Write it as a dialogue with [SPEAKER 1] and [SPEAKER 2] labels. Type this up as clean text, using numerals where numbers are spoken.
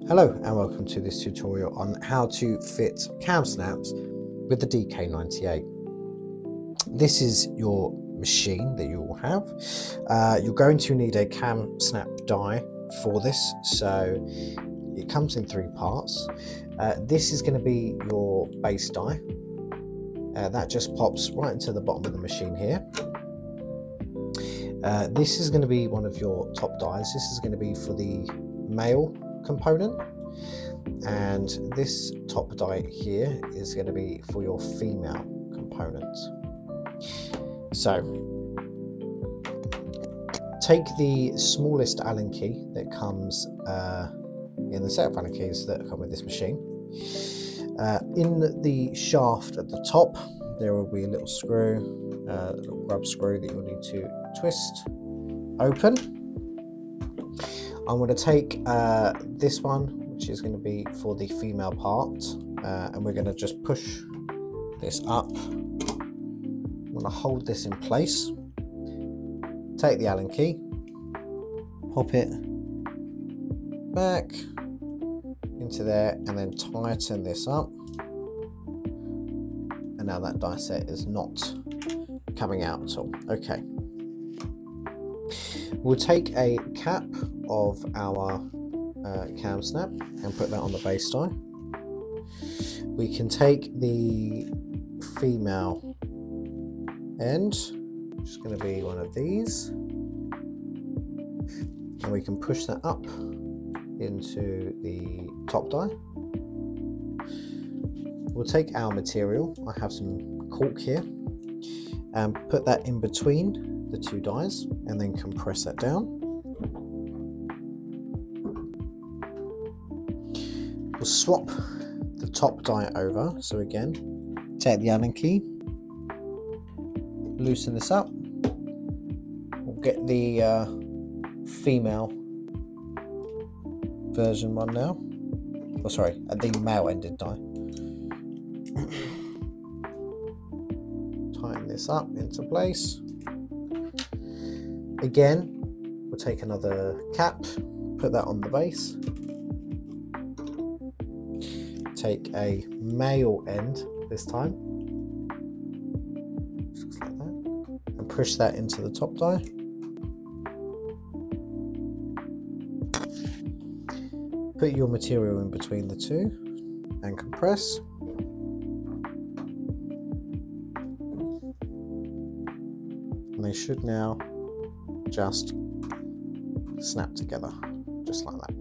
[SPEAKER 1] Hello and welcome to this tutorial on how to fit Kam Snaps with the DK-98. This is your machine that you will have. You're going to need a Kam Snap die for this, so it comes in three parts. This is going to be your base die. That just pops right into the bottom of the machine here. This is going to be one of your top dies. This is going to be for the male component, and this top die here is going to be for your female component. So take the smallest Allen key that comes in the set of Allen keys that come with this machine. In the shaft at the top there will be a little screw, a little grub screw that you'll need to twist open. I'm going to take this one, which is going to be for the female part, and we're going to just push this up. I'm going to hold this in place, take the Allen key, pop it back into there, and then tighten this up. And now that die set is not coming out at all. Okay. We'll take a cap of our Kam Snap and put that on the base die. We can take the female end, which is going to be one of these, and we can push that up into the top die. We'll take our material, I have some cork here, and put that in between the two dies and then compress that down. We'll swap the top die over, so again, take the Allen key, loosen this up, we'll get the female version one now, oh sorry, the male ended die. Tighten this up into place. Again, we'll take another cap, put that on the base, take a male end this time, just like that, and push that into the top die. Put your material in between the two and compress. And they should now just snap together, just like that.